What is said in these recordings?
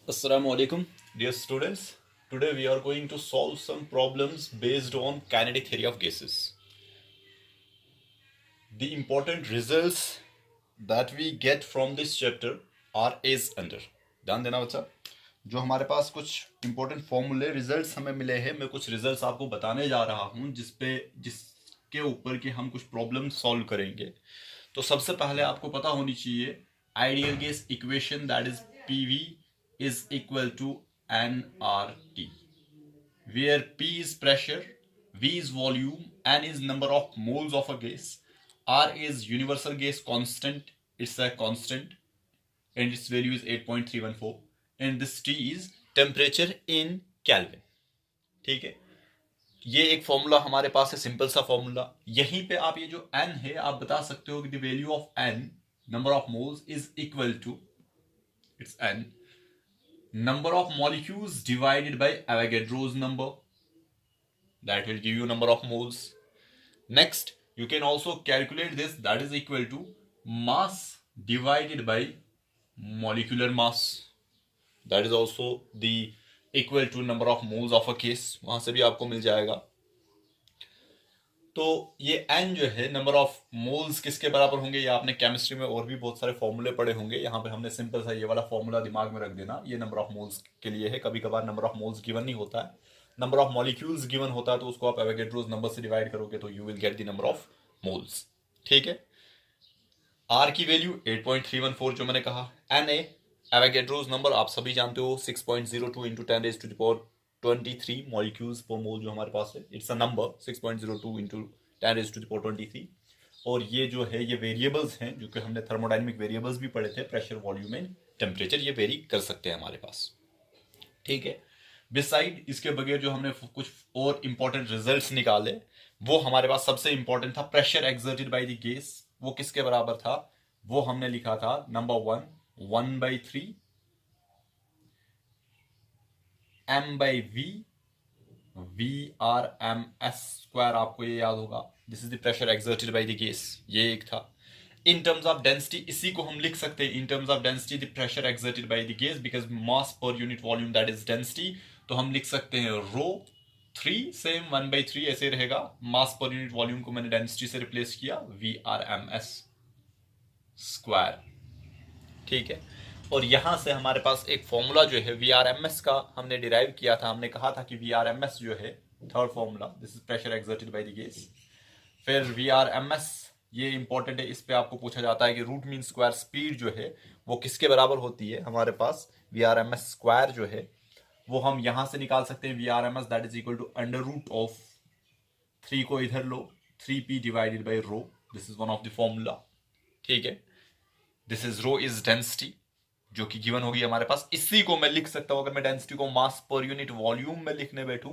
Assalamu alaikum, dear students. Today we are going to solve some problems based on kinetic theory of gases. The important results that we get from this chapter are as under. ध्यान देना बच्चा, जो हमारे पास कुछ important फॉर्मूले results हमें मिले हैं, मैं कुछ रिजल्ट्स आपको बताने जा रहा हूं जिसके ऊपर के हम कुछ प्रॉब्लम सॉल्व करेंगे। तो सबसे पहले आपको पता होनी चाहिए ideal gas equation, that is PV is equal to nRT, where P is pressure, V is volume, N is number of moles of a gas, R is universal gas constant, it's a constant, and its value is 8.314, and this T is temperature in Kelvin। ठीक है, ये एक formula हमारे पास है, simple सा formula. यहीं पे आप ये जो N है आप बता सकते हो कि the value of N, number of moles, is equal to, it's N, number of molecules divided by Avogadro's number, that will give you number of moles. Next, you can also calculate this, that is equal to mass divided by molecular mass, that is also the equal to number of moles of a case, वहां से भी आपको मिल जाएगा। तो ये n जो है number of moles किसके बराबर होंगे, ये आपने केमिस्ट्री में और भी बहुत सारे फॉर्मूले पढ़े होंगे। यहाँ पे हमने सिंपल सा ये वाला फॉर्मूला दिमाग में रख देना, ये नंबर ऑफ मोल्स के लिए है। कभी कभार नंबर ऑफ मोल्स गिवन नहीं होता है, नंबर ऑफ मॉलिक्यूल्स गिवन होता है, तो उसको आप एवोगैड्रोस नंबर से डिवाइड करोगे तो you will get the number of moles. ठीक है, आर की वैल्यू 8.314 जो मैंने कहा, एन ए एवोगैड्रोस नंबर आप सभी जानते हो 6.02 इंटू 10⁻23 मॉलिक्यूल्स पर मोल जो हमारे पास है, इट्स अ नंबर 6.02 इंटू 10⁻23। और ये जो है ये वेरिएबल्स हैं जो कि हमने थर्मोडाइनमिक वेरिएबल्स भी पढ़े थे, प्रेशर, वॉल्यूम एंड टेम्परेचर, ये वेरी कर सकते हैं हमारे पास। ठीक है, बिसाइड इसके बगैर जो हमने कुछ और इंपॉर्टेंट रिजल्ट्स निकाले, वो हमारे पास सबसे इंपॉर्टेंट था pressure exerted by the gas. वो किसके बराबर था, वो हमने लिखा था नंबर 1/3 m/v VRMS², आपको ये याद होगा, this is the pressure exerted by the gas, ये एक था। इन टर्म्स ऑफ डेंसिटी इसी को हम लिख सकते हैं इन terms of density the pressure exerted by the gas, because mass पर unit volume that is density, तो हम लिख सकते हैं रो 3 सेम 1/3 ऐसे रहेगा, मास पर यूनिट वॉल्यूम को मैंने डेंसिटी से रिप्लेस किया, VRMS²। ठीक है, और यहां से हमारे पास एक फॉर्मूला जो है VRMS का हमने डिराइव किया था। हमने कहा था कि VRMS जो है third formula, this is pressure exerted by the gas. फिर VRMS ये इंपॉर्टेंट है, इस पे आपको पूछा जाता है कि रूट मीन स्क्वायर स्पीड जो है वो किसके बराबर होती है। हमारे पास VRMS² जो है वो हम यहां से निकाल सकते हैं, VRMS that is equal to under root of 3 को इधर लो, 3p divided by rho, this is one of the formula. ठीक है, this is rho is density जो कि गिवन होगी हमारे पास। इसी को मैं लिख सकता हूं, अगर मैं डेंसिटी को मास पर यूनिट वॉल्यूम में लिखने बैठूं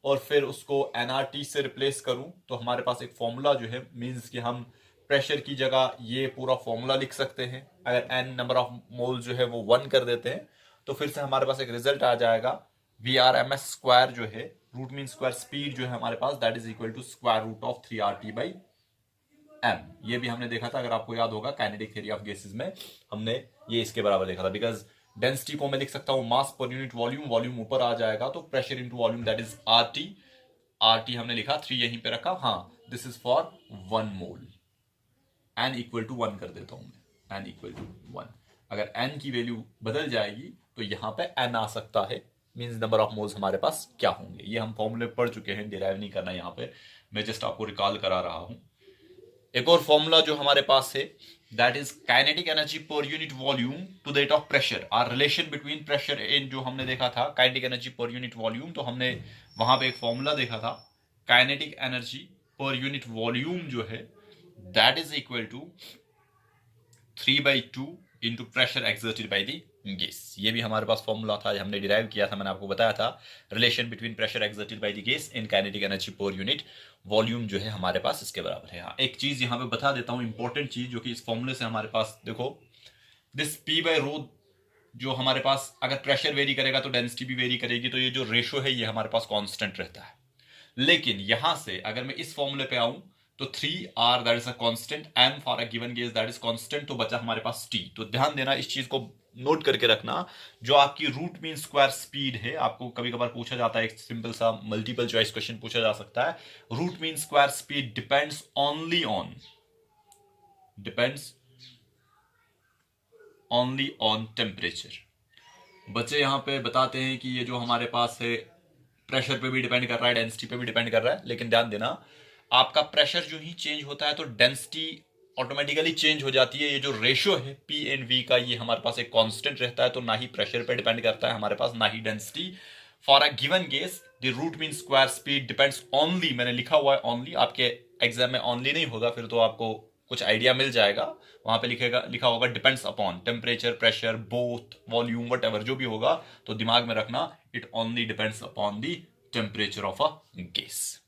और फिर उसको एनआरटी से रिप्लेस करूं, तो हमारे पास एक फॉर्मूला जो है, मींस कि हम प्रेशर की जगह ये पूरा फॉर्मूला लिख सकते हैं। अगर एन नंबर ऑफ मोल जो है वो 1 कर देते हैं तो फिर से हमारे पास एक रिजल्ट आ जाएगा, VRMS² जो है रूट मीन स्क्वायर स्पीड जो है हमारे पास, that is equal to square root of 3RT/m। ये भी हमने देखा था, अगर आपको याद होगा काइनेटिक थ्योरी ऑफ गैसेस में हमने ये इसके बराबर देखा था। बिकॉज डेंसिटी को मैं लिख सकता हूं मास पर यूनिट वॉल्यूम, वॉल्यूम ऊपर आ जाएगा तो pressure into volume that is RT। RT हमने लिखा, 3 यहीं पे रखा, हाँ this is for 1 mole. n equal to 1 कर देता हूं मैं, n इक्वल टू 1। अगर n की वैल्यू बदल जाएगी तो यहां पे n आ सकता है, मींस नंबर ऑफ मोल्स हमारे पास क्या होंगे। ये हम फॉर्मूले पढ़ चुके हैं, डिराइव नहीं करना यहां पे, मैं जस्ट आपको रिकॉल करा रहा हूं। एक और फॉर्मूला जो हमारे पास है, that is kinetic energy per unit volume to that of pressure, our relation between pressure and, जो हमने देखा था kinetic energy per unit volume, तो हमने वहां पे एक फॉर्मूला देखा था kinetic energy per unit volume जो है that is equal to 3/2 into pressure exerted by the gas. ये भी हमारे पास फॉर्मूला था, हमने डिराइव किया था, मैंने आपको बताया था relation between pressure exerted by the gas in kinetic energy per unit volume जो है हमारे पास इसके बराबर है। हाँ, एक चीज यहाँ पे बता देता हूँ, इंपॉर्टेंट चीज जो कि इस फॉर्मूले से हमारे पास, देखो दिस P/ρ जो हमारे पास अगर प्रेशर वेरी करेगा तो डेंसिटी भी वेरी करेगी, तो ये जो रेशो है ये हमारे पास कांस्टेंट रहता है। लेकिन यहां से अगर मैं इस फॉर्मूले पे आऊं तो 3R that is a constant, M for a given gas that is constant, तो बचा हमारे पास T। तो ध्यान देना इस चीज को, नोट करके रखना, जो आपकी रूट मीन स्क्वायर स्पीड है, आपको कभी कभार पूछा जाता है, एक सिंपल सा मल्टीपल चॉइस क्वेश्चन पूछा जा सकता है, root mean square speed depends only on temperature. बच्चे यहां पे बताते हैं कि ये जो हमारे पास है प्रेशर पे भी डिपेंड कर रहा है, डेंसिटी पे भी डिपेंड कर रहा है, लेकिन ध्यान देना आपका प्रेशर जो ही चेंज होता है तो डेंसिटी ऑटोमेटिकली चेंज हो जाती है। ये जो रेशियो है पी एंड वी का, ये हमारे पास एक कांस्टेंट रहता है, तो ना ही प्रेशर पे डिपेंड करता है हमारे पास, ना ही density. For a given case the root mean square speed depends only, मैंने लिखा हुआ है ओनली, आपके एग्जाम में ओनली नहीं होगा, फिर तो आपको कुछ आइडिया मिल जाएगा। वहां पे लिखा होगा depends upon temperature, pressure, both, volume, what ever जो भी होगा, तो दिमाग में रखना it only depends upon the temperature of a gas.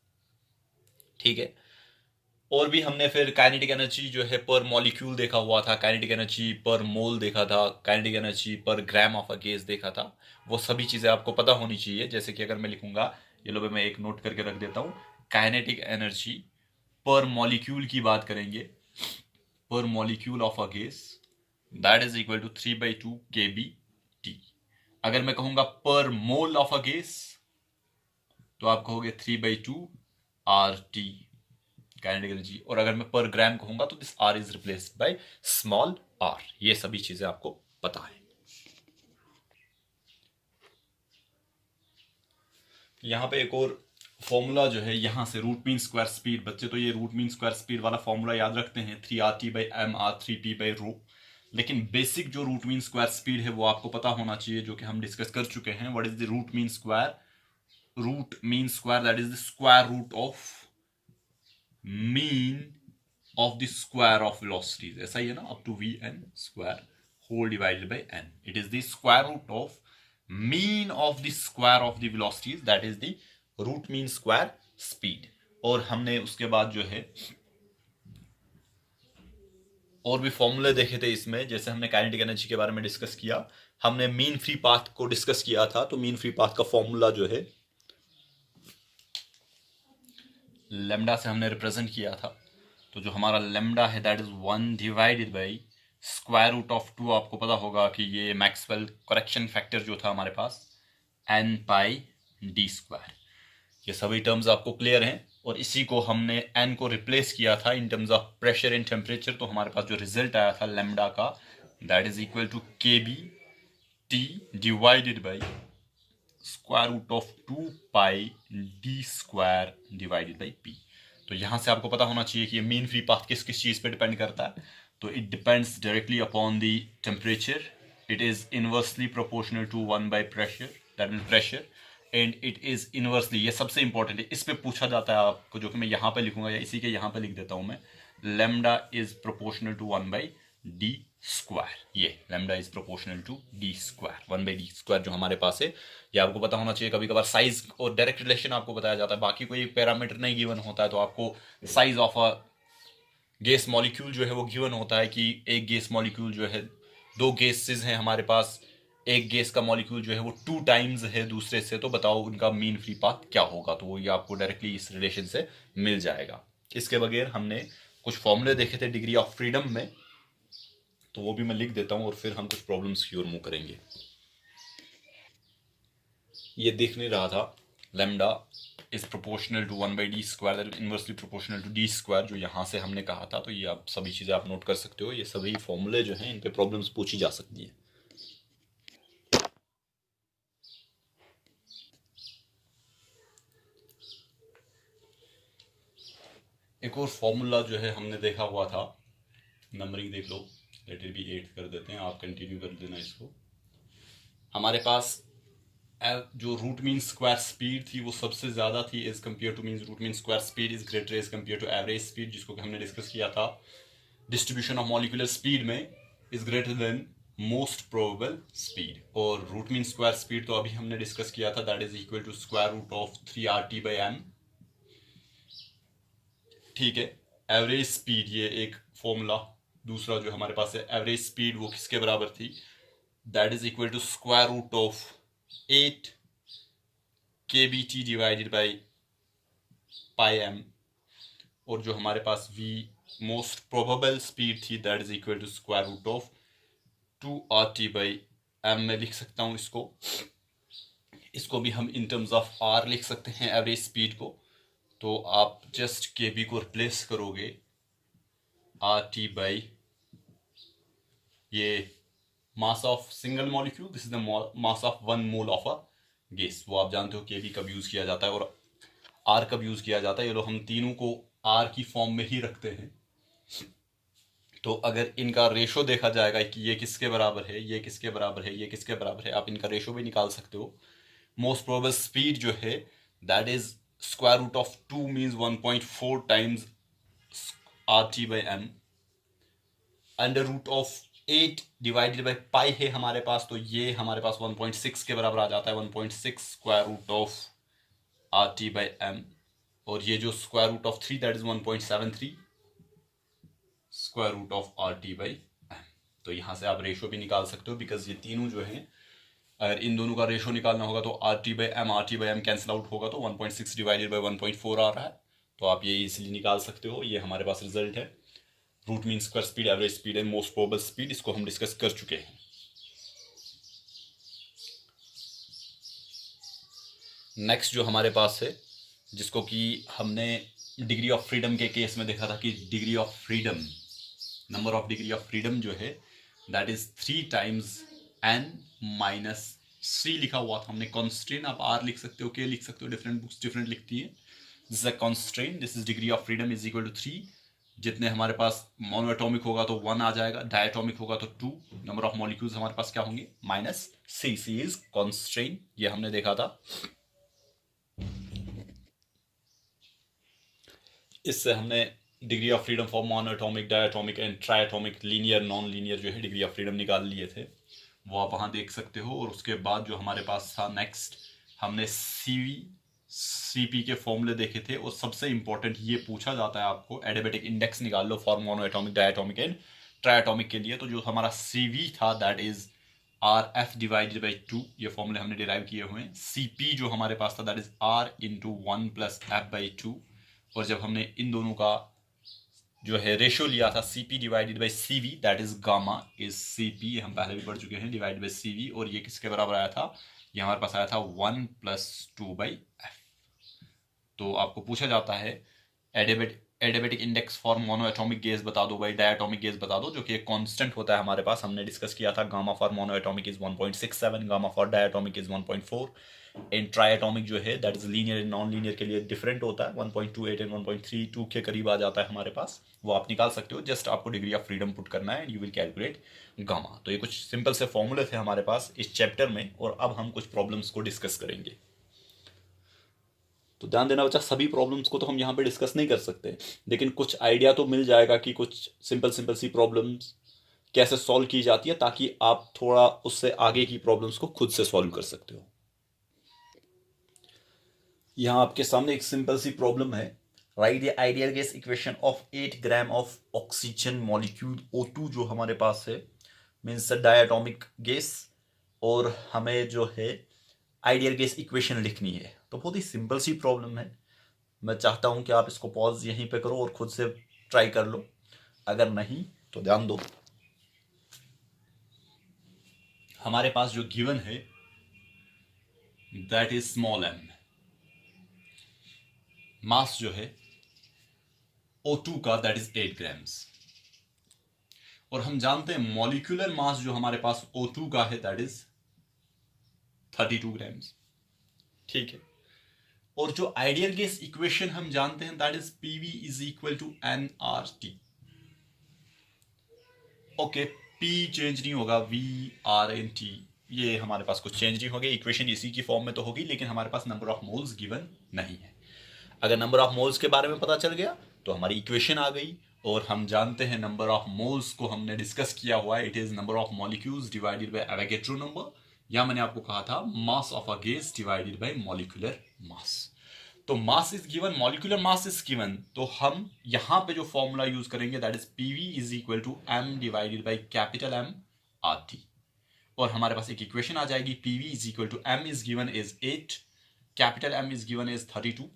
ठीक है। और भी हमने फिर काइनेटिक एनर्जी जो है पर मॉलिक्यूल देखा हुआ था, काइनेटिक एनर्जी पर मोल देखा था, काइनेटिक एनर्जी पर ग्राम ऑफ अ गैस देखा था। वो सभी चीजें आपको पता होनी चाहिए। जैसे कि अगर मैं लिखूंगा, ये लो मैं एक नोट करके रख देता हूं, काइनेटिक एनर्जी पर मॉलिक्यूल की बात करेंगे, per molecule of a gas, that is equal to 3/2 kBT। अगर मैं कहूंगा पर मोल ऑफ अ गैस, तो आप कहोगे 3/2 RT काइनेटिक एनर्जी। और अगर मैं पर ग्राम कहूंगा तो this R is replaced by small r। ये सभी चीजें आपको पता है। यहां पे एक और फॉर्मूला जो है, यहां से रूट मीन स्क्वायर स्पीड, बच्चे तो ये रूट मीन स्क्वायर स्पीड वाला फॉर्मूला याद रखते हैं, 3RT/m r3p/ρ। लेकिन बेसिक जो रूट मीन स्क्वायर स्पीड है वो आपको पता होना चाहिए, जो कि हम डिस्कस कर चुके हैं। What is the root mean square? Root mean square that is the square root of mean of the square of velocities, ऐसा ही है ना, up to vn square whole divided by n। It is the square root of mean of the square of the velocities, that is the root mean square speed. और हमने उसके बाद जो है और भी फॉर्मूले देखे थे इसमें, जैसे हमने काइनेटिक एनर्जी के बारे में डिस्कस किया, हमने मीन फ्री पाथ को डिस्कस किया था। तो मीन फ्री पाथ का फॉर्मूला जो है लेमडा से हमने रिप्रेजेंट किया था। तो जो हमारा लेमडा है that is 1 divided by square root of 2। आपको पता होगा कि ये मैक्सवेल करेक्शन फैक्टर जो था हमारे पास, n/d²। ये सभी टर्म्स आपको क्लियर हैं। और इसी को हमने n को रिप्लेस किया था in terms of pressure and temperature. तो हमारे पास जो रिजल्ट आया था लेमडा का, that is equal to kBT divided by square root of 2πd² divided by p। तो यहां से आपको पता होना चाहिए कि ये मीन फ्री पाथ किस किस चीज पे डिपेंड करता है। तो it depends directly upon the temperature, it is inversely proportional to 1/प्रेशर, that mean pressure, and it is inversely, ये सबसे इंपॉर्टेंट है, इस पे पूछा जाता है आपको, जो कि मैं यहां पे लिखूंगा या इसी के यहां पे लिख देता हूं मैं, lambda is proportional to 1/d²। ये lambda is proportional to d², 1/d² जो हमारे पास है। ये आपको पता होना चाहिए। कभी कभार साइज और डायरेक्ट रिलेशन आपको बताया जाता है, बाकी कोई पैरामीटर नहीं गिवन होता है, तो आपको size of a gas molecule जो है वो गिवन होता है कि एक गैस मॉलिक्यूल जो है, दो गैसेस हैं हमारे पास, एक गैस का मॉलिक्यूल जो है वो 2 टाइम्स है दूसरे से, तो बताओ उनका मीन फ्री पाथ क्या होगा। तो वो ये आपको डायरेक्टली इस रिलेशन से मिल जाएगा। इसके बगैर हमने कुछ फॉर्मूले देखे थे डिग्री ऑफ फ्रीडम में, तो वो भी मैं लिख देता हूं और फिर हम कुछ प्रॉब्लम्स की ओर मूव करेंगे। ये दिख नहीं रहा था, lambda is proportional to 1/d², that is inversely proportional to d², जो यहाँ से हमने कहा था। तो ये आप सभी चीज़ें आप नोट कर सकते हो। ये सभी फॉर्मूले जो हैं इन पे प्रॉब्लम्स पूछी जा सकती है। एक और फॉर्मूला जो है हमने देखा हुआ था, नंबरिंग देख लो, लेट इट बी 8 कर देते हैं, आप कंटिन्यू कर देना इसको। हमारे पास जो रूट मीन स्क्वायर स्पीड थी वो सबसे ज्यादा थी as compare to, mean root mean square speed is greater as compare to average speed, जिसको कि हमने डिस्कस किया था। डिस्ट्रीब्यूशन ऑफ मॉलिक्यूलर स्पीड में is greater than most probable speed. और रूट मीन स्क्वायर स्पीड तो अभी हमने डिस्कस किया था, that is equal to square root of 3RT/m। ठीक है। एवरेज स्पीड, ये एक फॉर्मूला दूसरा जो हमारे पास है, एवरेज स्पीड वो किसके बराबर थी, that is equal to square root of 8 kBT divided by πm। और जो हमारे पास v मोस्ट प्रोबेबल स्पीड थी, that is equal to square root of 2RT/m में लिख सकता हूँ इसको भी हम इन टर्म्स ऑफ r लिख सकते हैं एवरेज स्पीड को। तो आप जस्ट kb को रिप्लेस करोगे RT बाई ये mass of single molecule, this is the mass of 1 mole of a gas. वो आप जानते हो kb कब यूज किया जाता है और r कब यूज किया जाता है। ये लोग हम तीनों को r की फॉर्म में ही रखते हैं। तो अगर इनका रेशो देखा जाएगा कि ये किसके बराबर है, ये किसके बराबर है, ये किसके बराबर है, आप इनका रेशो भी निकाल सकते हो। मोस्ट प्रोबेबल स्पीड जो है that is square root of 2 means 1.4 times RT/m। Under root of 8 divided by pi है हमारे पास, तो ये हमारे पास 1.6 के बराबर आ जाता है। 1.6 स्क्वायर रूट ऑफ RT/m, और ये जो square root of 3 that is 1.73 square root of RT/m। तो यहाँ से आप रेशो भी निकाल सकते हो, बिकॉज ये तीनों जो हैं अगर इन दोनों का रेशो निकालना होगा तो RT/m कैंसिल आउट होगा, तो 1.6 डिवाइडेड बाई 1.4 आ रहा है। तो आप ये इजीली निकाल सकते हो। ये हमारे पास रिजल्ट है। Root mean square speed, average speed and most probable speed, इसको हम डिस्कस कर चुके हैं। नेक्स्ट जो हमारे पास है, जिसको कि हमने डिग्री ऑफ फ्रीडम के केस में देखा था कि degree of freedom, number of degree of freedom जो है that is 3 times n minus 3 लिखा हुआ था हमने। कॉन्स्टेंट आप r लिख सकते हो, k लिख सकते हो, डिफरेंट बुक्स डिफरेंट लिखती है। This is a constant, this is degree of freedom is equal to 3। जितने हमारे पास मोनोएटॉमिक होगा तो 1 आ जाएगा, डायटॉमिक होगा तो 2। नंबर ऑफ मॉलिक्यूल्स हमारे पास क्या होंगे, -3। सी इज कॉन्स्टेंट, ये हमने देखा था। इससे हमने degree of freedom for monoatomic, diatomic and triatomic, linear non linear जो है डिग्री ऑफ फ्रीडम निकाल लिए थे, वो आप वहाँ देख सकते हो। और उसके बाद जो हमारे पास था नेक्स्ट, हमने CP के फॉर्मूले देखे थे। और सबसे इंपॉर्टेंट ये पूछा जाता है आपको, एडियाबेटिक इंडेक्स निकाल लो फॉर मोनोएटॉमिक, डायटॉमिक एंड ट्रायटॉमिक के लिए। तो जो हमारा CV था that is RF divided by 2, ये फॉर्मूले हमने डिराइव किए हुए हैं। CP जो हमारे पास था that is R into 1 plus F/2। और जब हमने इन दोनों का जो है रेशियो लिया था CP divided by CV that is gamma is CP, हम पहले भी पढ़ चुके हैं, डिवाइडेड बाई CV। और ये किसके बराबर आया था, ये हमारे पास आया था 1 प्लस 2/f। तो आपको पूछा जाता है adiabatic index for monoatomic gas बता दो भाई, डायटॉमिक गैस बता दो, जो कि एक कांस्टेंट होता है हमारे पास। हमने डिस्कस किया था gamma for monoatomic is 1.67, gamma for diatomic is 1.4 and triatomic जो है that is linear and non linear के लिए डिफरेंट होता है। 1.28 एंड 1.32 के करीब आ जाता है हमारे पास, वो आप निकाल सकते हो। जस्ट आपको डिग्री ऑफ फ्रीडम पुट करना है and you will calculate gamma. तो ये कुछ सिंपल से फॉर्मूले थे हमारे पास इस चैप्टर में, और अब हम कुछ प्रॉब्लम्स को डिस्कस करेंगे। तो ध्यान देना बच्चा, सभी प्रॉब्लम्स को तो हम यहाँ पे डिस्कस नहीं कर सकते, लेकिन कुछ आइडिया तो मिल जाएगा कि कुछ सिंपल सी प्रॉब्लम्स कैसे सॉल्व की जाती है, ताकि आप थोड़ा उससे आगे की प्रॉब्लम्स को खुद से सॉल्व कर सकते हो। यहाँ आपके सामने एक सिंपल सी प्रॉब्लम है। Right the ideal gas equation of 8 gram of oxygen molecule O2 जो हमारे पास है, मीन्स डायटॉमिक गैस, और हमें जो है आइडियल गैस इक्वेशन लिखनी है। तो बहुत ही सिंपल सी प्रॉब्लम है। मैं चाहता हूं कि आप इसको पॉज यहीं पे करो और खुद से ट्राई कर लो, अगर नहीं तो ध्यान दो। हमारे पास जो गिवन है दैट इज स्मॉल m, मास जो है O2 का दैट इज 8 ग्राम्स, और हम जानते हैं मॉलिक्यूलर मास जो हमारे पास O2 का है दैट इज 32 ग्राम्स। ठीक है, और जो आइडियल गैस इक्वेशन हम जानते हैं that is PV is equal to nRT। Okay, P change नहीं होगा, VRNT ये हमारे पास कुछ चेंज नहीं होगी, इक्वेशन इसी की फॉर्म में तो होगी, लेकिन हमारे पास नंबर ऑफ मोल्स गिवन नहीं है। अगर नंबर ऑफ मोल्स के बारे में पता चल गया तो हमारी इक्वेशन आ गई। और हम जानते हैं नंबर ऑफ मोल्स को हमने डिस्कस किया हुआ है, it is number of molecules divided by Avogadro number, या मैंने आपको कहा था mass of a gas divided by molecular mass. तो mass is given, molecular mass is given, तो हम यहां पे जो फॉर्मूला यूज करेंगे that is PV is equal to m divided by capital M RT। और हमारे पास एक इक्वेशन आ जाएगी, PV is equal to m is given is 8, capital M is given is 32।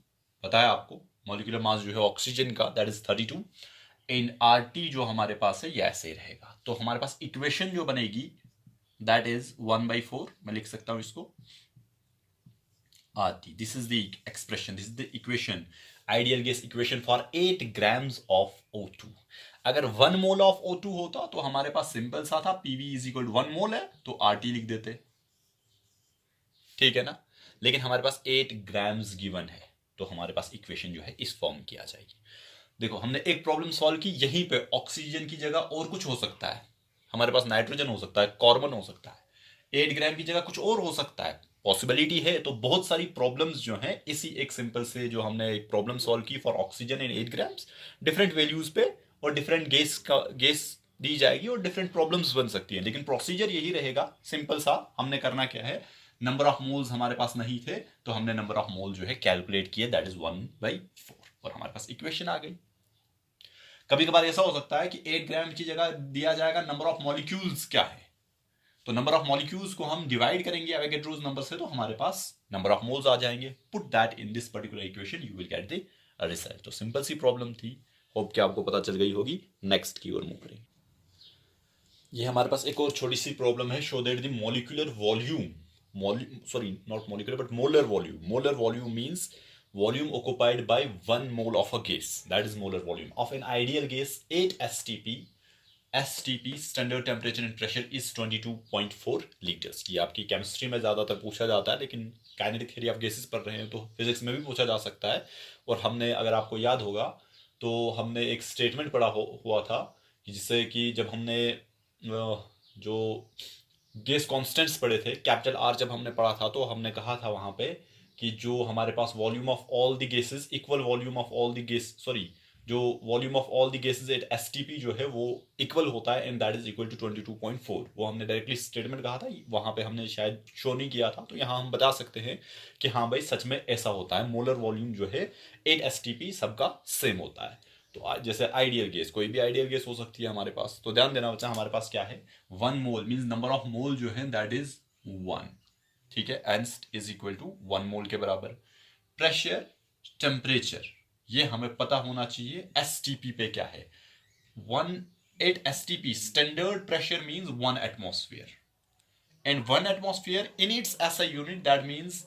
बताया आपको मॉलिक्यूलर मास जो है ऑक्सीजन का दैट इज 32, इन RT जो हमारे पास है ये ऐसे रहेगा। तो हमारे पास इक्वेशन जो बनेगी दैट इज 1/4, मैं लिख सकता हूं इसको RT। This is the expression, this is the equation, ideal gas equation for 8 grams of O2। अगर 1 मोल ऑफ O2 होता तो हमारे पास सिंपल सा था, PV इज इक्वल टू 1 मोल है तो RT लिख देते, ठीक है ना। लेकिन हमारे पास 8 ग्राम्स गिवन है तो हमारे पास इक्वेशन जो है इस फॉर्म की आ जाएगी। देखो हमने एक प्रॉब्लम सॉल्व की, यहीं पे ऑक्सीजन की जगह और कुछ हो सकता है, हमारे पास नाइट्रोजन हो सकता है, कार्बन हो सकता है, 8 ग्राम की जगह कुछ और हो सकता है, पॉसिबिलिटी है। तो बहुत सारी प्रॉब्लम्स जो हैं इसी एक सिंपल से जो हमने एक प्रॉब्लम सॉल्व की for oxygen in 8 grams, different values पे और डिफरेंट गैस दी जाएगी और डिफरेंट प्रॉब्लम्स बन सकती है, लेकिन प्रोसीजर यही रहेगा सिंपल सा। हमने करना क्या है, नंबर ऑफ मोल्स हमारे पास नहीं थे तो हमने नंबर ऑफ मोल जो है कैलकुलेट किए, दैट इज 1/4 और हमारे पास इक्वेशन आ गई। कभी कभार ऐसा हो सकता है कि 8 ग्राम की जगह दिया जाएगा नंबर ऑफ मॉलिक्यूल्स क्या है, तो नंबर ऑफ मॉलिक्यूल्स को हम डिवाइड करेंगे एवोगैड्रोस नंबर से तो हमारे पास नंबर ऑफ मोल्स आ जाएंगे। Put that in this particular equation you will get the result. तो सिंपल सी प्रॉब्लम थी, होप कि आपको पता चल गई होगी। नेक्स्ट की ओर मूव करेंगे। ये हमारे पास एक और छोटी सी प्रॉब्लम है, show that the molecular volume, sorry not molecular but molar volume means volume occupied by 1 mole of a gas, that is molar volume of an ideal gas 8 STP standard temperature and pressure is 22.4 liters। ये आपकी chemistry में ज़्यादातर पूछा जाता है, लेकिन kinetic theory of gases पढ़ रहे हैं तो फिजिक्स में भी पूछा जा सकता है। और हमने, अगर आपको याद होगा तो हमने एक स्टेटमेंट पढ़ा हुआ था कि जिससे कि जब हमने जो गैस कॉन्स्टेंट्स पढ़े थे, कैपिटल R जब हमने पढ़ा था तो हमने कहा था वहां पे कि जो हमारे पास volume of all the gases equal volume of all the gas, sorry जो volume of all the gases at STP जो है वो इक्वल होता है and that is equal to 22.4। वो हमने डायरेक्टली स्टेटमेंट कहा था, वहां पे हमने शायद शो नहीं किया था, तो यहाँ हम बता सकते हैं कि हाँ भाई सच में ऐसा होता है, मोलर वॉल्यूम जो है 8 STP सबका सेम होता है। तो जैसे आइडियल गैस, कोई भी आइडियल गैस हो सकती है हमारे पास, तो ध्यान देना बच्चा हमारे पास क्या है, 1 मोल मींस नंबर ऑफ मोल जो है दैट इज 1, ठीक है, एन इज इक्वल टू 1 मोल के बराबर। प्रेशर, टेम्परेचर ये हमें पता होना चाहिए, STP पे क्या है, 8 STP standard pressure means 1 atmosphere and 1 atmosphere in its SI unit that means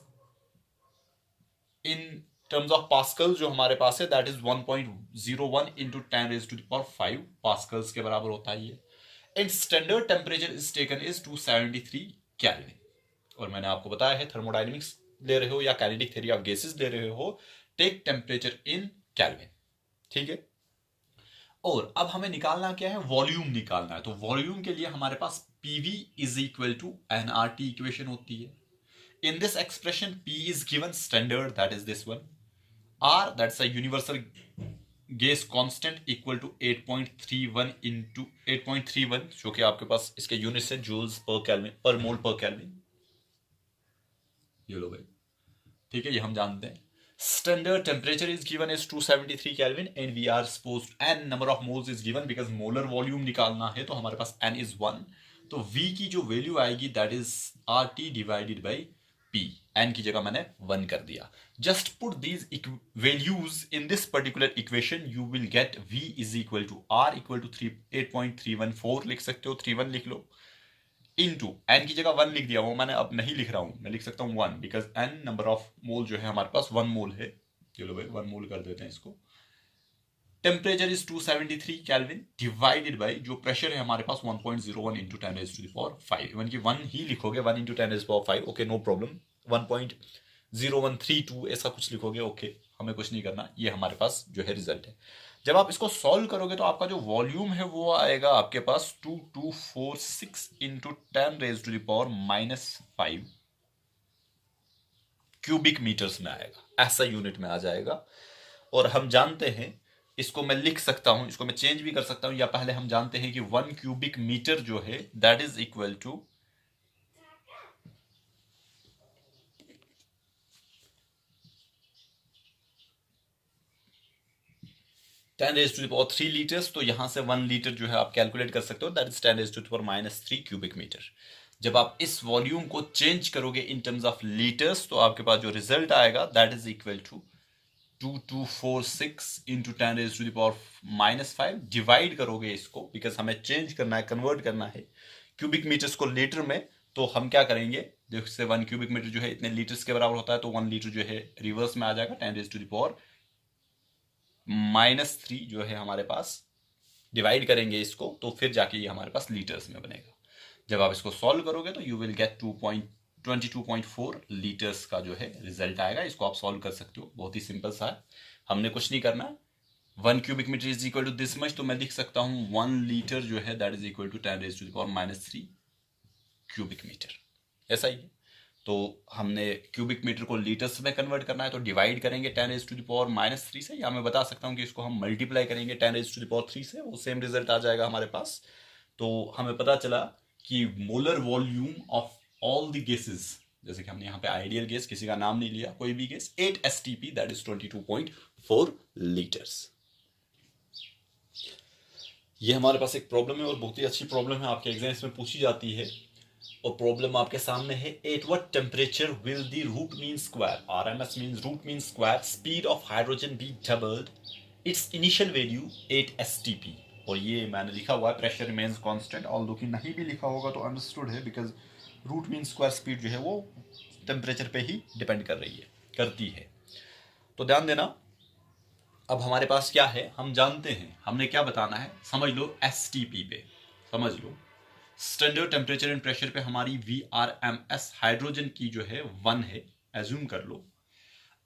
in terms of pascal जो हमारे पास है दैट इज 1.01 इंटू 10⁵ पास्कल्स के बराबर होता है ये। And standard temperature is taken is 273 kelvin. और मैंने आपको बताया है थर्मोडायनेमिक्स ले रहे हो या काइनेटिक थ्योरी ऑफ गैसेस ले रहे हो, टेक टेम्परेचर इन केल्विन, ठीक है। और अब हमें निकालना क्या है, वॉल्यूम निकालना है। तो वॉल्यूम के लिए हमारे पास PV is equal to nRT equation होती है। In this expression, P is given standard, that is this one. R, that's a universal gas constant equal to 8.31 into 8.31, जो कि आपके पास इसके यूनिट है जूल्स पर केल्विन, पर मोल पर केल्विन। ये लो भाई, ठीक है, ये हम जानते हैं। Standard temperature is given as 273 Kelvin and we are supposed n number of moles is given because molar volume निकालना है तो हमारे पास n is 1, तो V की जो वैल्यू आएगी that is RT divided by P, n की जगह मैंने 1 कर दिया। Just put these values in this particular equation, you will get V is equal to R equal to 8.314 लिख सकते हो, 31 लिख लो, into n की जगह 1 लिख दिया, वो मैंने अब नहीं लिख रहा हूं, मैं लिख सकता हूं 1 because n number of mole जो है हमारे पास 1 मोल है। चलो भाई 1 मोल कर देते हैं इसको। Temperature is 273 kelvin divided by जो प्रेशर है हमारे पास 1.01 इंटू 10⁵, इवन की 1 ही लिखोगे, 1 इंटू 10⁵, ओके नो प्रॉब्लम, 1.0132 ऐसा कुछ लिखोगे, ओके, हमें कुछ नहीं करना, ये हमारे पास जो है रिजल्ट है। जब आप इसको सॉल्व करोगे तो आपका जो वॉल्यूम है वो आएगा आपके पास 2246 इंटू 10⁻⁻5 क्यूबिक मीटर्स में आएगा, ऐसा यूनिट में आ जाएगा। और हम जानते हैं, इसको मैं लिख सकता हूं, इसको मैं चेंज भी कर सकता हूं, या पहले हम जानते हैं कि 1 क्यूबिक मीटर जो है that is equal to 10⁻³ litres, तो यहां से 1 लीटर जो है आप कैलकुलेट कर सकते हो, दैट इज 10⁻³ क्यूबिक मीटर। जब आप इस वॉल्यूम को चेंज करोगे इन टर्म्स ऑफ लीटर्स तो आपके पास जो रिजल्ट आएगा that is equal to 2246 into 10⁻⁻5 divide करोगे इसको, बिकॉज हमें चेंज करना है, कन्वर्ट करना है क्यूबिक मीटर्स को लीटर में। तो हम क्या करेंगे, देखो से 1 क्यूबिक मीटर जो है इतने लीटर्स के बराबर होता है, तो 1 लीटर जो है रिवर्स में आ जाएगा, 10⁻⁻3 जो है हमारे पास, डिवाइड करेंगे इसको तो फिर जाके ये हमारे पास लीटर्स में बनेगा। जब आप इसको सॉल्व करोगे तो यू विल गेट 22.4 लीटर्स का जो है रिजल्ट आएगा। इसको आप सॉल्व कर सकते हो, बहुत ही सिंपल सा है, हमने कुछ नहीं करना है। 1 cubic metre is equal to this much, तो मैं लिख सकता हूं 1 लीटर जो है that is equal to 10⁻³ cubic metre, ऐसा ही है। तो हमने क्यूबिक मीटर को लीटर्स में कन्वर्ट करना है, तो डिवाइड करेंगे 10⁻³ से, या मैं बता सकता हूं कि इसको हम मल्टीप्लाई करेंगे 10⁻³ से, वो सेम रिजल्ट आ जाएगा हमारे पास। तो हमें पता चला कि molar volume of all the gases, जैसे कि हमने यहाँ पे आइडियल गैस, किसी का नाम नहीं लिया, कोई भी gas, 8 STP that is 22.4 litres. ये हमारे पास एक प्रॉब्लम है और बहुत ही अच्छी प्रॉब्लम है, आपके एग्जाम्स में पूछी जाती है। और प्रॉब्लम आपके सामने है, at what temperature will the root mean square, RMS means root mean square, speed of hydrogen be doubled, its initial value 8 STP। और ये मैंने लिखा हुआ है प्रेशर रिमेन्स कांस्टेंट, ऑल्दो कि नहीं भी लिखा होगा तो अंडरस्टूड है, because root mean square speed जो है वो टेम्परेचर पे ही डिपेंड करती है। तो ध्यान देना, अब हमारे पास क्या है, हम जानते हैं, हमने क्या बताना है, समझ लो STP पे, समझ लो स्टैंडर्ड टेम्परेचर एंड प्रेशर पे हमारी VRMS हाइड्रोजन की जो है 1 है, एज्यूम कर लो,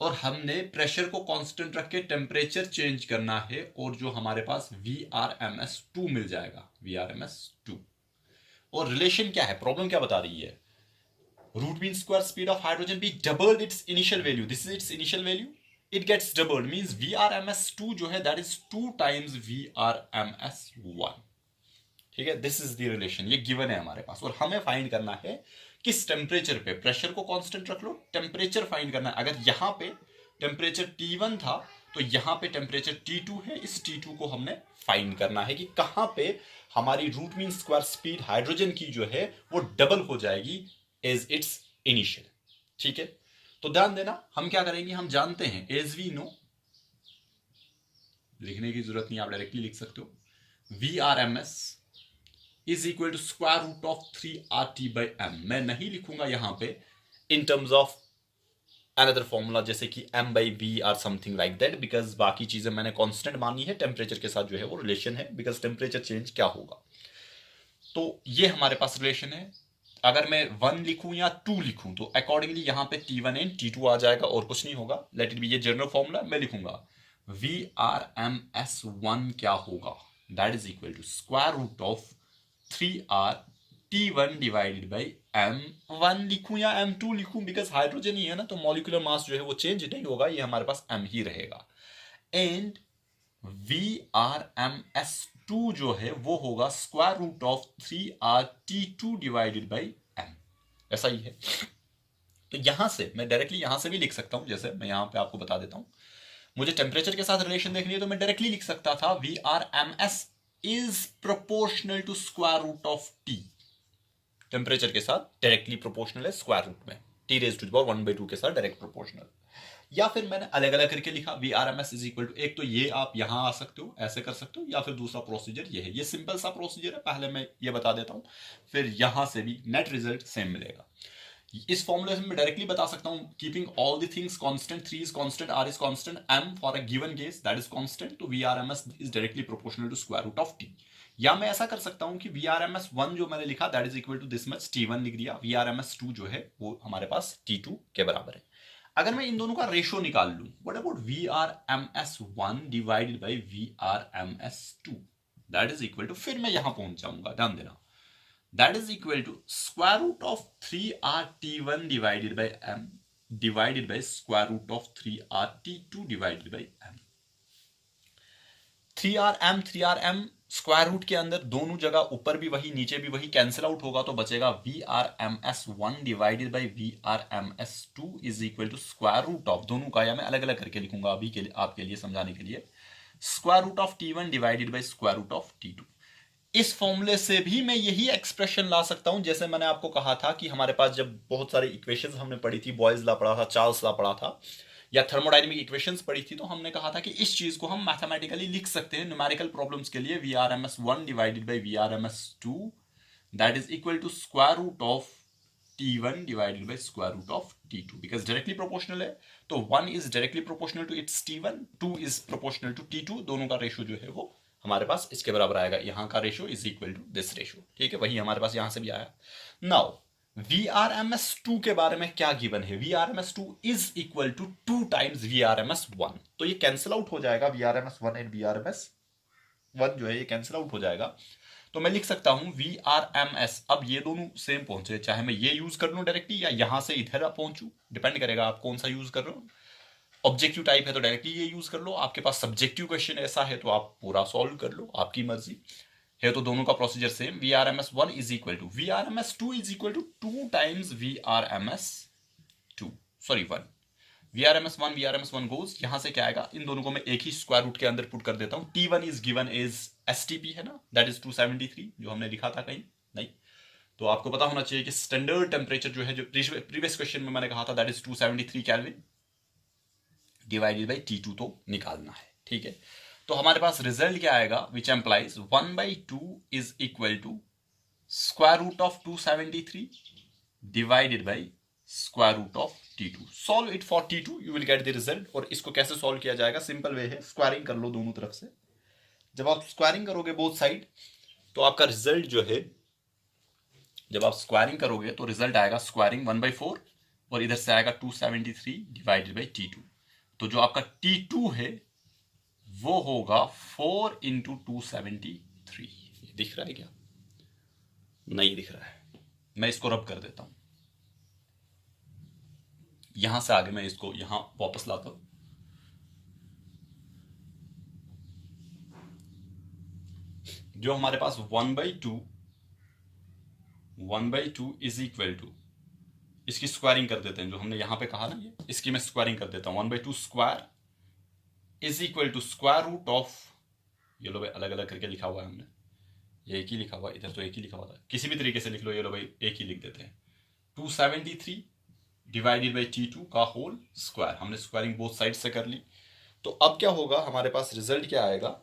और हमने प्रेशर को कांस्टेंट रख के टेम्परेचर चेंज करना है, और जो हमारे पास VRMS2 मिल जाएगा, VRMS2। और रिलेशन क्या है, प्रॉब्लम क्या बता रही है, root mean square speed of hydrogen be doubled its initial value, this is its initial value, it gets doubled means VRMS2 जो है दैट इज 2 टाइम्स VRMS1। ठीक है, दिस इज द रिलेशन, ये गिवन है हमारे पास, और हमें फाइंड करना है किस टेम्परेचर पे, प्रेशर को कांस्टेंट रख लो, टेम्परेचर फाइंड करना है। अगर यहां पे टेम्परेचर T1 था तो यहां पे टेम्परेचर T2 है, इस T2 को हमने फाइंड करना है कि कहां पे हमारी root mean square speed hydrogen की जो है वो डबल हो जाएगी एज इट्स इनिशियल। ठीक है, तो ध्यान देना, हम क्या करेंगे, हम जानते हैं एज वी नो, लिखने की जरूरत नहीं, आप डायरेक्टली लिख सकते हो, VRMS is equal to square root of 3RT/m। मैं नहीं लिखूंगा यहां पे in terms of another formula जैसे कि m/v और समथिंग लाइक दैट, बिकॉज बाकी चीजें मैंने कांस्टेंट मानी है, टेम्परेचर के साथ जो है वो रिलेशन है, बिकॉज टेम्परेचर चेंज क्या होगा। तो ये हमारे पास रिलेशन है। अगर मैं 1 लिखूं या 2 लिखूं तो अकॉर्डिंगली यहां पे T1 एंड T2 आ जाएगा, और कुछ नहीं होगा, लेट इट बी ये जनरल फॉर्मूला। मैं लिखूंगा VRMS1 क्या होगा, that is equal to square root of 3R T1 divided by M1 लिखूं या M2 लिखूं, बिकॉज हाइड्रोजन ही है ना, तो मॉलिक्यूलर मास जो है वो चेंज नहीं होगा, ये हमारे पास M ही रहेगा। एंड VRMS2 जो है वो होगा square root of 3R T2 divided by M, ऐसा ही है। तो यहां से मैं डायरेक्टली यहां से भी लिख सकता हूं, जैसे मैं यहां पे आपको बता देता हूं, मुझे टेम्परेचर के साथ रिलेशन देखनी है तो मैं डायरेक्टली लिख सकता था VRMS is proportional to square root of T। Temperature के साथ डायरेक्टली प्रोपोर्शनल है स्क्वायर रूट में, T⁻1/2 के साथ डायरेक्ट प्रोपोर्शनल। या फिर मैंने अलग अलग करके लिखा VRMS इज इक्वल टू, एक तो ये आप यहां आ सकते हो, ऐसे कर सकते हो, या फिर दूसरा प्रोसीजर ये है, ये सिंपल सा प्रोसीजर है, पहले मैं ये बता देता हूं, फिर यहां से भी नेट रिजल्ट सेम मिलेगा। इस फॉर्मूले से मैं डायरेक्टली बता सकता हूं, keeping all the things constant, 3 is constant, R is constant, M for a given gas that is constant, तो VRMS is directly proportional to square root of T। या मैं ऐसा कर सकता हूं कि VRMS1 जो मैंने लिखा that is equal to this much, T1 लिख दिया, VRMS2 जो है वो हमारे पास T2 के बराबर है। अगर मैं इन दोनों का रेशियो निकाल लूं, what about VRMS1 divided by VRMS2 that is equal to, फिर मैं यहां पहुंच जाऊंगा, ध्यान देना, that is equal to square root of 3RT1 divided by M divided by square root of 3RT2 divided by M। 3RM square root के अंदर दोनों जगह ऊपर भी वही नीचे भी वही कैंसिल आउट होगा, तो बचेगा VRMS1 divided by VRMS2 is equal to square root of, दोनों का या मैं अलग अलग करके लिखूंगा अभी के लिए आपके लिए समझाने के लिए, square root of T1 divided by square root of T2। इस फॉर्मूले से भी मैं यही एक्सप्रेशन ला सकता हूं, जैसे मैंने आपको कहा था कि हमारे पास जब बहुत सारी इक्वेशंस हमने पढ़ी थी, बॉयज ला पढ़ा था, चार्ल्स ला पढ़ा था, या थर्मोडायनेमिक इक्वेशंस पढ़ी थी, तो हमने कहा था कि इस चीज को हम मैथमेटिकली लिख सकते हैं न्यूमेरिकल प्रॉब्लम्स के लिए, Vrms1 divided by Vrms2 that is equal to square root of T1 divided by square root of T2, because directly proportional है, तो 1 is directly proportional to its T1, 2 is proportional to T2, दोनों का ratio जो है वो हमारे पास इसके बराबर आएगा, यहाँ का ratio is equal to this ratio, ठीक है, वही हमारे पास यहाँ से भी आया। नाउ Vrms2 के बारे में क्या गिवन है, Vrms2 is equal to 2 times Vrms1, तो ये कैंसिल आउट हो जाएगा, Vrms1 एंड Vrms1 जो है ये कैंसिल आउट हो जाएगा, तो मैं लिख सकता हूं Vrms, अब ये दोनों सेम पहुंचे, चाहे मैं ये यूज कर लूं डायरेक्टली या यहां से इधर पहुंचू, डिपेंड करेगा आप कौन सा यूज कर रहे हो। ऑब्जेक्टिव टाइप है तो डायरेक्टली ये यूज कर लो, आपके पास सब्जेक्टिव क्वेश्चन ऐसा है तो आप पूरा सॉल्व कर लो, आपकी मर्जी है, तो दोनों का procedure same. Vrms1 is equal to Vrms2 is equal to 2 times Vrms2, sorry 1, Vrms1 goes, यहां से क्या आएगा, इन दोनों को मैं एक ही स्क्वायर रूट के अंदर पुट कर देता हूं। T1 is given as STP है ना, दैट इज 273, जो हमने लिखा था कहीं नहीं, तो आपको पता होना चाहिए कि स्टैंडर्ड टेम्परेचर जो है, जो प्रीवियस क्वेश्चन में मैंने कहा था, that is 273 kelvin divided by T2 तो निकालना है, ठीक है। तो हमारे पास रिजल्ट क्या आएगा, which implies 1/2 is equal to square root of 273 divided by square root of T2। Solve it for T2, you will get the result. और इसको कैसे सॉल्व किया जाएगा, सिंपल वे है, स्क्वायरिंग कर लो दोनों तरफ से। जब आप स्क्वायरिंग करोगे बोथ साइड, तो आपका रिजल्ट जो है, जब आप स्क्वायरिंग करोगे तो रिजल्ट आएगा स्क्वायरिंग 1/4 और इधर से आएगा 273 डिवाइडेड बाई T2, तो जो आपका T2 है वो होगा 4 इंटू 273। दिख रहा है क्या, नहीं दिख रहा है, मैं इसको रब कर देता हूं, यहां से आगे मैं इसको यहां वापस लाता हूं। जो हमारे पास 1/2 इज इक्वल टू, इसकी स्क्वायरिंग कर देते हैं, जो हमने यहां पे कहा ना, ये इसकी मैं स्क्वायरिंग कर देता हूं, 1/2 square is equal to square root of, ये लो भाई अलग अलग करके लिखा हुआ है हमने, ये एक ही लिखा हुआ है, इधर तो एक ही लिखा हुआ था, किसी भी तरीके से लिख लो, ये लो भाई एक ही लिख देते हैं, 273 डिवाइडेड बाई T2 का होल स्क्वायर, हमने स्क्वायरिंग बोथ साइड से कर ली। तो अब क्या होगा, हमारे पास रिजल्ट क्या आएगा,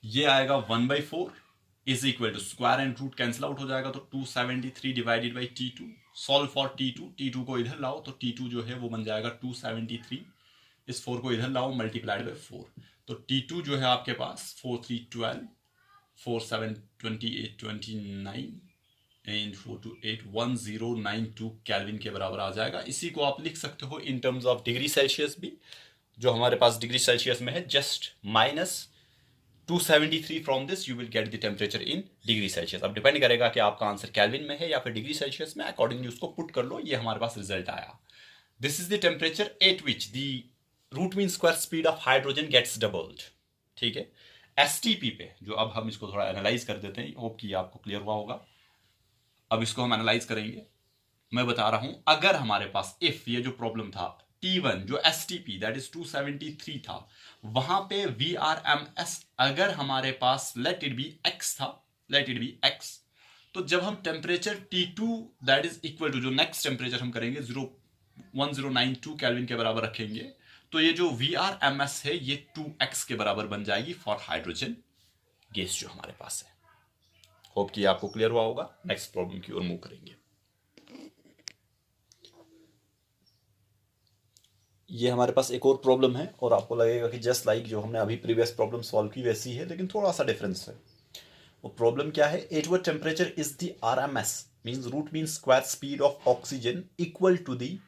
ये आएगा 1/4 is equal to square and root cancel out हो जाएगा, तो 273 divided by T2। Solve for T2 को इधर लाओ, तो T2 जो है वो बन जाएगा 273, इस 4 को इधर लाओ, मल्टीप्लाइड बाई 4, तो T2 जो है आपके पास 4 3 12, 4 7 28 29 एंड 4 2 8 1092 केल्विन के बराबर आ जाएगा। इसी को आप लिख सकते हो in terms of degree Celsius भी, जो हमारे पास डिग्री सेल्सियस में है, just minus 273 from this, you will get the temperature in degree Celsius. अब डिपेंड करेगा कि आपका आंसर केल्विन में है या फिर डिग्री सेल्सियस में, अकॉर्डिंगली उसको पुट कर लो, ये हमारे पास रिजल्ट आया। This is the temperature at which the root mean square speed of hydrogen gets doubled, ठीक है, STP पे। जो अब हम इसको थोड़ा एनालाइज कर देते हैं, होप कि आपको क्लियर हुआ होगा। अब इसको हम एनालाइज करेंगे, मैं बता रहा हूं, अगर हमारे पास इफ ये जो प्रॉब्लम था T1 जो STP दैट इज 273 था, वहां पे Vrms अगर हमारे पास लेट इट बी x था, लेट इट बी x, तो जब हम temperature T2 that is equal to, जो नेक्स्ट टेम्परेचर हम करेंगे 1092 केल्विन के बराबर रखेंगे, तो ये जो Vrms है ये 2x के बराबर बन जाएगी फॉर हाइड्रोजन गैस जो हमारे पास है। होप कि आपको क्लियर हुआ होगा। नेक्स्ट प्रॉब्लम की ओर मूव करेंगे। ये हमारे पास एक और प्रॉब्लम है और आपको लगेगा कि जस्ट लाइक जो हमने अभी प्रीवियस प्रॉब्लम सॉल्व की वैसी है, लेकिन थोड़ा सा डिफरेंस है। वो प्रॉब्लम क्या है, at what temperature is the RMS means root mean square speed of oxygen equal to the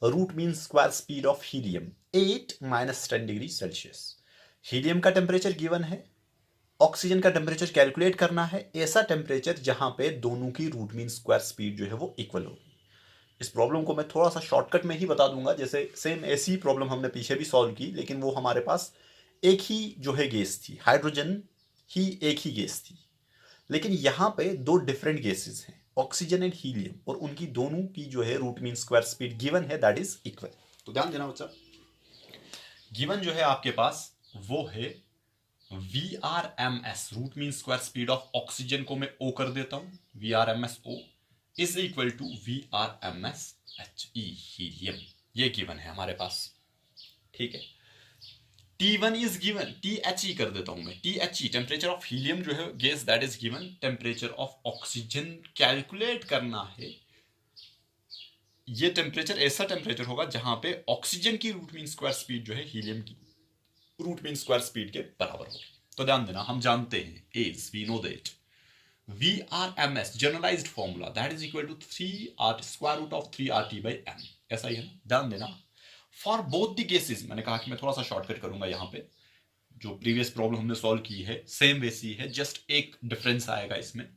root mean square speed of helium 8 - 10 degree Celsius. Helium का टेम्परेचर गिवन है, ऑक्सीजन का टेम्परेचर कैलकुलेट करना है, ऐसा temperature जहां पे दोनों की रूट मीन स्क्वायर स्पीड जो है वो इक्वल होगी। इस प्रॉब्लम को मैं थोड़ा सा शॉर्टकट में ही बता दूंगा, जैसे सेम ऐसी प्रॉब्लम हमने पीछे भी सॉल्व की, लेकिन वो हमारे पास एक ही जो है गैस थी, हाइड्रोजन ही एक ही गैस थी, लेकिन यहाँ पे दो डिफरेंट गैसेस हैं, ऑक्सीजन एंड हीलियम, और उनकी दोनों की जो है root mean square speed given है दैट इज इक्वल। तो ध्यान देना बच्चा, गिवन जो है आपके पास वो है Vrms root mean square speed of oxygen को मैं O कर देता हूं, Vrms O is equal to Vrms He helium. ये गिवन है हमारे पास, ठीक है। T1 इज गिवन, THE कर देता हूं मैं, THE टेम्परेचर ऑफ हीलियम जो है gas that is given, temperature of oxygen calculate करना है। ये टेम्परेचर ऐसा टेम्परेचर होगा जहां पे ऑक्सीजन की रूट मीन स्क्वायर स्पीड जो है हीलियम की रूट मीन स्क्वायर स्पीड के बराबर होगी। तो ध्यान देना, हम जानते हैं as we know that VRMS generalized formula that is equal to 3R square root of 3RT by m, ऐसा ही है ना। ध्यान देना, फॉर बोथ द केसेस, मैंने कहा कि मैं थोड़ा सा शॉर्टकट करूंगा यहाँ पे, जो प्रीवियस प्रॉब्लम हमने सॉल्व की है सेम वैसी है, जस्ट एक डिफरेंस आएगा इसमें।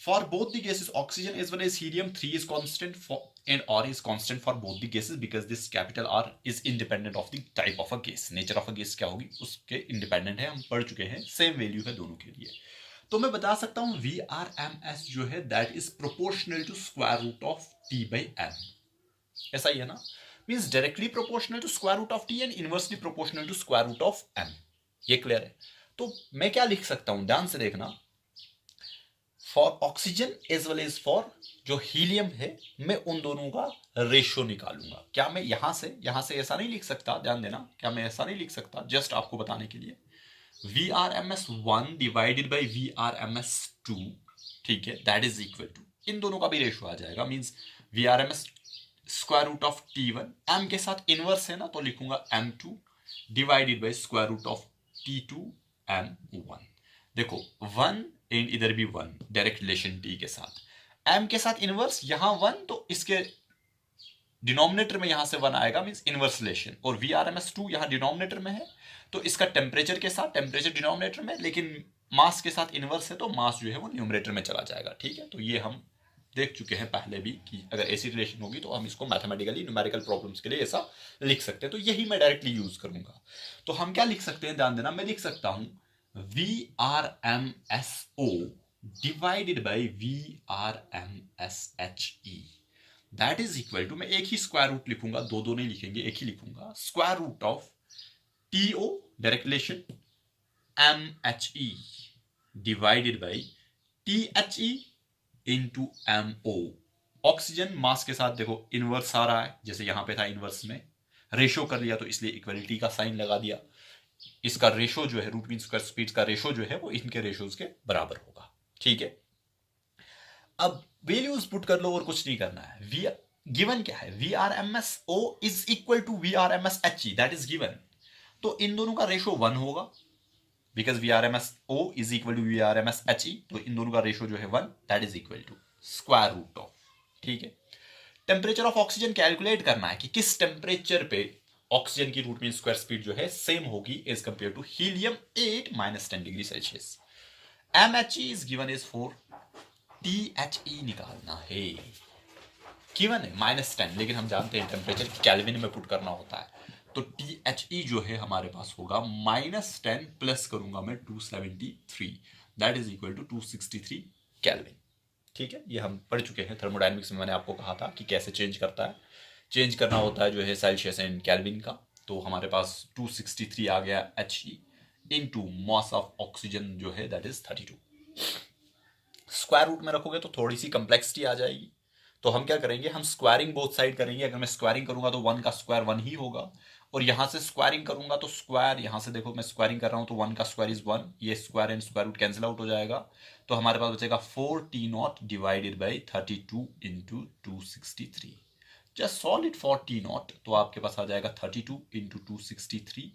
For both the cases oxygen as well as helium 3 is constant for and R is constant for both the gases because this capital R is independent of the type of a gas. Nature of a gas क्या होगी उसके independent है, हम पढ़ चुके हैं, same value है दोनों के लिए। तो मैं बता सकता हूं VRMS जो है that is proportional to square root of T by M, ऐसा ही है ना, means directly proportional to square root of T and inversely proportional to square root of M। ये क्लियर है। तो मैं क्या लिख सकता हूं, ध्यान से देखना, for oxygen as well as for जो हीलियम है, मैं उन दोनों का रेशियो निकालूंगा। क्या मैं यहां से ऐसा नहीं लिख सकता, ध्यान देना, क्या मैं ऐसा नहीं लिख सकता, जस्ट आपको बताने के लिए, VRMS1 डिवाइडेड बाई VRMS2, ठीक है, दैट इज इक्वल टू, इन दोनों का भी रेशियो आ जाएगा, means VRMS square root of T1 M के साथ इनवर्स है ना, तो लिखूंगा M2 divided by square root of T2 M1। देखो 1 एंड इधर भी 1, डायरेक्ट रिलेशन T के साथ, M के साथ इनवर्स, यहां 1 तो इसके डिनोमिनेटर में यहां से 1 आएगा, मींस इनवर्स रिलेशन, और VRMS2 यहां डिनोमिनेटर में है तो इसका टेम्परेचर के साथ, टेम्परेचर डिनोमिनेटर में लेकिन मास के साथ इनवर्स है तो मास जो है वो न्यूमरेटर में चला जाएगा, ठीक है। तो ये हम देख चुके हैं पहले भी कि अगर ऐसी रिलेशन होगी तो हम इसको मैथमेटिकली न्यूमेरिकल प्रॉब्लम्स के लिए ऐसा लिख सकते हैं, तो यही मैं डायरेक्टली यूज करूंगा। तो हम क्या लिख सकते हैं, ध्यान देना, मैं लिख सकता हूं VRMSO divided by VRMSHE that is equal to, मैं एक ही स्क्वायर रूट लिखूंगा, दो नहीं लिखेंगे, एक ही लिखूंगा, square root of TO direct relation MHE divided by THE into MO। Oxygen mass के साथ देखो इनवर्स आ रहा है, जैसे यहां पे था इनवर्स में, रेशो कर लिया तो इसलिए इक्वलिटी का साइन लगा दिया, इसका रेशो जो है रूट मीन स्क्वायर स्पीड का रेशो जो है वो इनके रेशोज के बराबर होगा, ठीक है। अब वैल्यूज पुट कर लो और कुछ नहीं करना है। गिवन क्या है, VRMSO is equal to VRMSHE that is given, तो इन दोनों का रेशो 1 होगा, because VRMSO is equal to VRMSHE, तो इन दोनों का रेशो जो है 1 that is equal to square root of, ठीक है। टेम्परेचर ऑफ ऑक्सीजन कैलकुलेट करना है कि किस टेम्परेचर पे ऑक्सीजन की रूट मीन स्क्वायर स्पीड जो है सेम होगी as compare to helium 8 - 10 degree Celsius. MHE is given is 4, THE निकालना है, गिवन है -10, लेकिन हम जानते हैं टेम्परेचर केल्विन में पुट करना होता है, तो THE जो है हमारे पास होगा -10 प्लस करूंगा मैं 273 that is equal to 263 kelvin, ठीक है। ये हम पढ़ चुके हैं थर्मोडायनेमिक्स में, मैंने आपको कहा था कि कैसे चेंज करता है, चेंज करना होता है जो है सेल्सियस एंड केल्विन का। तो हमारे पास 263 आ गया He into mass of oxygen जो है दैट इज 32। स्क्वायर रूट में रखोगे तो थोड़ी सी कम्प्लेक्सिटी आ जाएगी, तो हम क्या करेंगे, हम स्क्वायरिंग बोथ साइड करेंगे। अगर मैं स्क्वायरिंग करूंगा तो 1 का स्क्वायर 1 ही होगा, और यहां से स्क्वायरिंग करूंगा तो स्क्वायर, यहां से देखो मैं स्क्वायरिंग कर रहा हूं तो 1 का स्क्वायर इज 1, ये square and square root cancel out हो जाएगा, तो हमारे पास बचेगा 4T0 divided by 32 into 263। Just solve it for T0, तो आपके पास आ जाएगा 32 into 263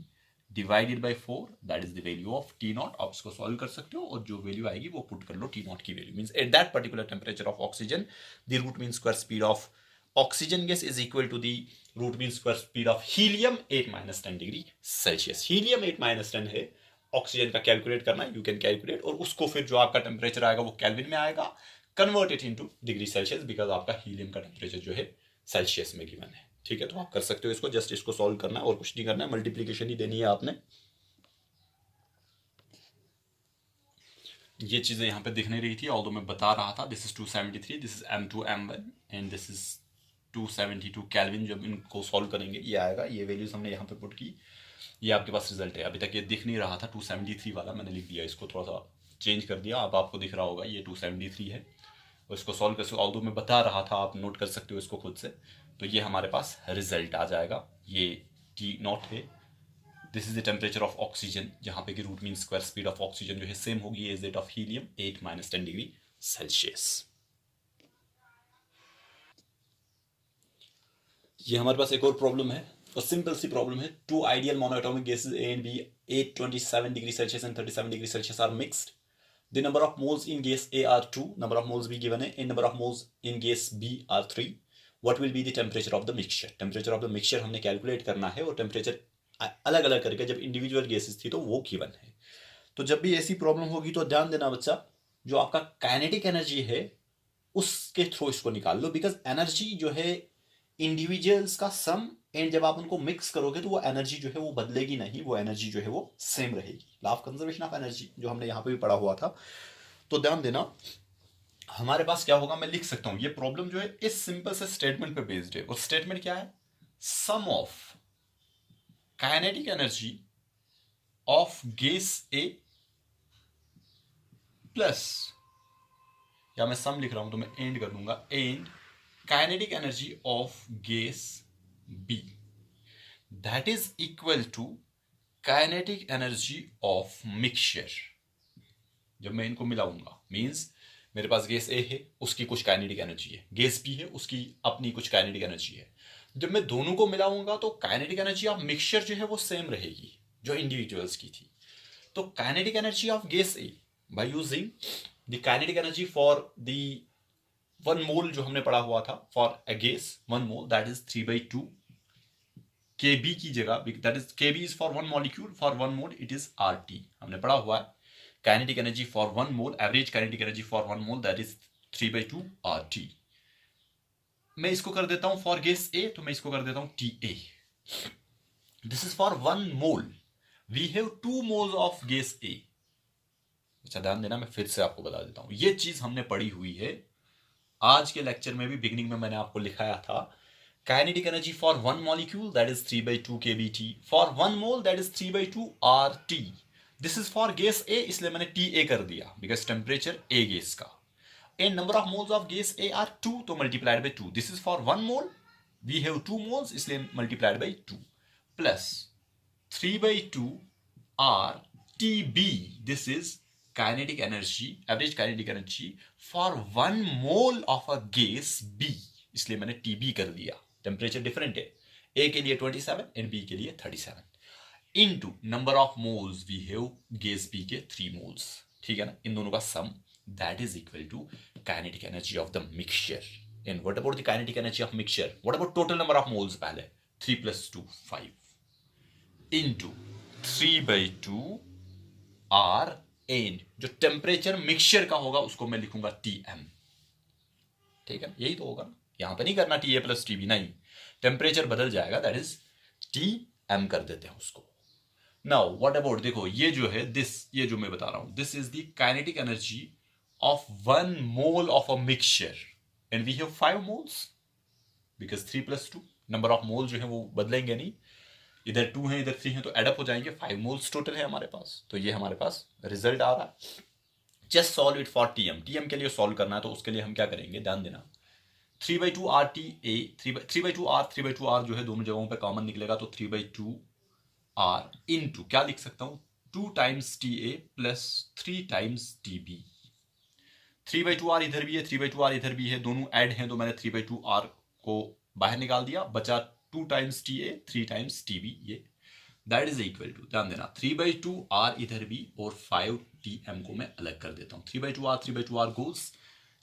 divided by 4 that is the value of T0। आप इसको सॉल्व कर सकते हो और जो वैल्यू आएगी वो पुट कर लो, T0 की value means at that particular temperature of oxygen the root mean square speed of oxygen gas is equal to the root mean square speed of helium 8 - 10 degree Celsius. Helium 8 - 10 है, oxygen का calculate करना है, you can calculate, और उसको फिर जो आपका temperature आएगा वो केल्विन में आएगा, convert it into degree Celsius, because आपका हीलियम का टेम्परेचर जो है सेल्सियस में गिवन है, ठीक है। तो आप कर सकते हो इसको, जस्ट इसको सॉल्व करना है और कुछ नहीं करना है, मल्टीप्लीकेशन ही देनी है आपने। ये चीजें यहाँ पे दिख नहीं रही थी, ऑल्दो मैं बता रहा था, this is 273, this is M2 M1 and this is 272 kelvin. जब इनको सॉल्व करेंगे ये आएगा, ये वैल्यूज हमने यहाँ पे पुट की, ये आपके पास रिजल्ट है। अभी तक ये दिख नहीं रहा था 273 वाला, मैंने लिख दिया, इसको थोड़ा सा चेंज कर दिया, अब आपको दिख रहा होगा ये 273 है, और इसको सॉल्व कर सकते, ऑल्दो मैं बता रहा था, आप नोट कर सकते हो इसको खुद से। तो ये हमारे पास रिजल्ट आ जाएगा, ये टी नॉट है। This is the temperature of oxygen, जहां पे कि root mean square speed of oxygen जो है सेम होगी as that of helium, 8 - 10 degree Celsius. ये हमारे पास एक और प्रॉब्लम है, और सिंपल सी प्रॉब्लम है। Two ideal monoatomic gases A and B, 827 degree Celsius and 37 degree Celsius are mixed. The number of moles in gas A are 2, number of moles B given है, and number of moles in gas B are 3. What will be the temperature of the mixture? Temperature of the mixture हमने calculate करना है, और temperature अलग अलग करके, जब individual gases थी तो वो गिवन है। तो जब भी ऐसी प्रॉब्लम होगी तो ध्यान देना बच्चा, जो आपका काइनेटिक एनर्जी है उसके थ्रू इसको निकाल लो, बिकॉज एनर्जी जो है इंडिविजुअल्स का सम, एंड जब आप उनको मिक्स करोगे तो वो एनर्जी जो है वो बदलेगी नहीं, वो एनर्जी जो है वो सेम रहेगी। Law of conservation of energy जो हमने यहाँ पे भी पढ़ा हुआ था। तो ध्यान देना, हमारे पास क्या होगा, मैं लिख सकता हूं, ये प्रॉब्लम जो है इस सिंपल से स्टेटमेंट पे बेस्ड है। और स्टेटमेंट क्या है, sum of kinetic energy of gas A plus, या मैं सम लिख रहा हूं तो मैं एंड कर दूंगा, and kinetic energy of gas B, that is equal to kinetic energy of mixture। जब मैं इनको मिलाऊंगा, मींस मेरे पास गैस A है, उसकी कुछ काइनेटिक एनर्जी है, गैस B है, उसकी अपनी कुछ काइनेटिक एनर्जी है। जब मैं दोनों को मिलाऊंगा तो काइनेटिक एनर्जी ऑफ मिक्सचर जो है वो सेम रहेगी जो इंडिविजुअल्स की थी। तो kinetic energy of gas A by using the kinetic energy for the 1 मोल जो हमने पढ़ा हुआ था, for a gas 1 mole that is 3/2 Kb की जगह, that is Kb is for 1 molecule, for 1 mole it is RT। हमने पढ़ा हुआ है kinetic energy for 1 mole, average kinetic energy for 1 mole that is 3/2 RT। मैं इसको कर देता हूं फॉर गैस A, तो मैं इसको कर देता हूं TA। This is for 1 mole, we have 2 moles of gas A। अच्छा ध्यान देना, मैं फिर से आपको बता देता हूं, ये चीज हमने पढ़ी हुई है आज के लेक्चर में भी। बिगिनिंग में मैंने आपको लिखाया था kinetic energy for 1 molecule that is 3/2 kBT, for 1 mole that is 3/2 RT। this is for gas A, इसलिए मैंने TA कर दिया because temperature A gas का, and number of moles of gas A are 2, तो multiplied by 2। this is for 1 mole, we have 2 moles, इसलिए multiplied by 2, plus 3/2 RTB, this is kinetic energy, average kinetic energy for 1 mole of a gas B, इसलिए मैंने TB कर दिया। Temperature different है, ए के लिए 27 and B के लिए 37, into number of moles we have gas B के 3 मोल्स, ठीक है ना, इन दोनों का sum that is equal to kinetic energy of the mixture. And what about the kinetic energy of mixture, what about total number of moles, पहले 3 + 2 5 into 3/2 R, and जो temperature mixture का होगा उसको मैं लिखूंगा TM, ठीक है, यही तो होगा ना, यहां पे नहीं करना TA + TB, नहीं, टेम्परेचर बदल जाएगा, दैट इज TM कर देते हैं उसको। नाउ व्हाट अबाउट, देखो ये जो है दिस, ये जो मैं बता रहा हूं, this is the kinetic energy of 1 mole of a mixture, and we have 5 moles because 3 + 2, number of mole जो है वो बदलेंगे नहीं, इधर 2 है इधर 3 है तो एडअप हो जाएंगे, 5 मोल्स टोटल है हमारे पास। तो ये हमारे पास रिजल्ट आ रहा है। Just solve it for TM के लिए सॉल्व करना है, तो उसके लिए हम क्या करेंगे, ध्यान देना, 3/2 RTA, 3/2 R, 3/2 R जो है दोनों जगहों पे कॉमन निकलेगा, तो 3/2 R इनटू क्या लिख सकता हूं, 2 times TA plus 3 times TB। 3/2 R इधर भी है, 3/2 R इधर भी है, दोनों ऐड हैं, तो मैंने 3/2 R को बाहर निकाल दिया, बचा 2 times TA 3 times TB, ये दैट इज इक्वल टू, ध्यान देना, 3/2 R इधर भी और 5 TM को मैं अलग कर देता हूं। 3/2 R गोल्स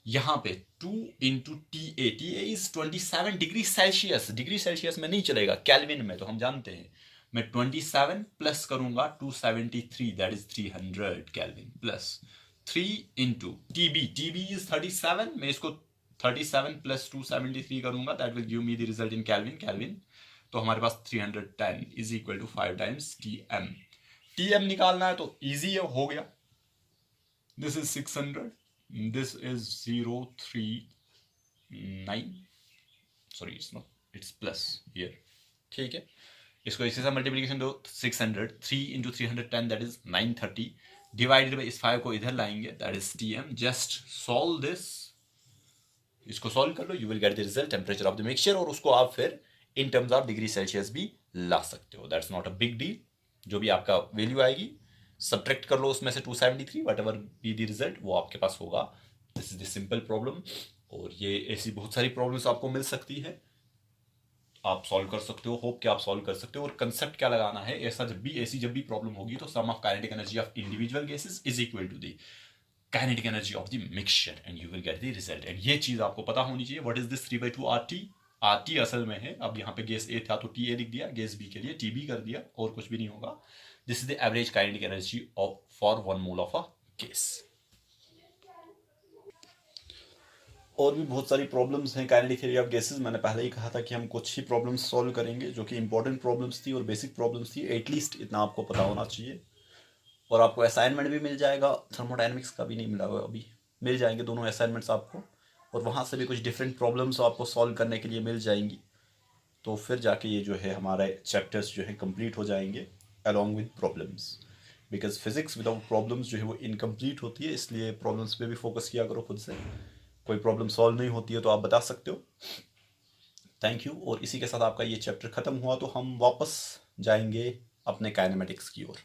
यहां पे 2 into TA, TA is 27 degree Celsius, degree Celsius में नहीं चलेगा, कैल्विन में तो हम जानते हैं। मैं 27 प्लस करूंगा 273 that is 300 kelvin, plus 3 into TB, TB is 37, मैं इसको 37 प्लस 273 करूंगा, that will give me the result in kelvin, kelvin तो हमारे पास 310 is equal to 5 times TM। TM निकालना है तो इजी है, हो गया, this is 600, this is 039, sorry it's not, it's plus here, ठीक है, इसको इसी से मल्टीप्लिकेशन दो, 600, 3 into 310 that is 930, divided by इस 5 को इधर लाएंगे, that is TM। Just solve this, इसको सॉल्व कर लो, you will get the result temperature of the mixture, और उसको आप फिर in terms of degree Celsius भी ला सकते हो। That's not a big deal. जो भी आपका वैल्यू आएगी सब्ट्रैक्ट कर लो उसमें से 273, what ever be the result वो आपके पास होगा। This is the simple problem. और ये ऐसी बहुत सारी प्रॉब्लम्स आपको मिल सकती है, आप सॉल्व कर सकते हो। होप कि आप सॉल्व कर सकते हो। और कंसेप्ट क्या लगाना है, ऐसी जब भी प्रॉब्लम होगी तो sum of kinetic energy of individual gases is equal to the kinetic energy of the mixture and you will get the result. And ये चीज आपको पता होनी चाहिए। What is this 3/2 RT? RT असल में है, अब यहाँ पे गैस ए था तो TA लिख दिया, गैस बी के लिए TB कर दिया, और कुछ भी नहीं होगा। This is the average kinetic energy of for 1 mole of a gas. और भी बहुत सारी प्रॉब्लम्स हैं काइनेटिक थ्योरी ऑफ गैसेस। मैंने पहले ही कहा था कि हम कुछ ही प्रॉब्लम्स सॉल्व करेंगे जो कि इंपॉर्टेंट प्रॉब्लम्स थी और बेसिक प्रॉब्लम्स थी। एटलीस्ट इतना आपको पता होना चाहिए। और आपको असाइनमेंट भी मिल जाएगा, थर्मोडायनेमिक्स का भी नहीं मिला हुआ अभी, मिल जाएंगे दोनों असाइनमेंट्स आपको। और वहाँ से भी कुछ डिफरेंट प्रॉब्लम्स आपको सॉल्व करने के लिए मिल जाएंगी। तो फिर जाके ये जो है हमारे चैप्टर्स जो है कंप्लीट हो जाएंगे along with problems. Because physics without problems जो है वो इनकम्प्लीट होती है, इसलिए प्रॉब्लम्स पे भी फोकस किया करो खुद से। कोई प्रॉब्लम सॉल्व नहीं होती है तो आप बता सकते हो। Thank you. और इसी के साथ आपका ये चैप्टर ख़त्म हुआ तो हम वापस जाएंगे अपने काइनेमेटिक्स की ओर।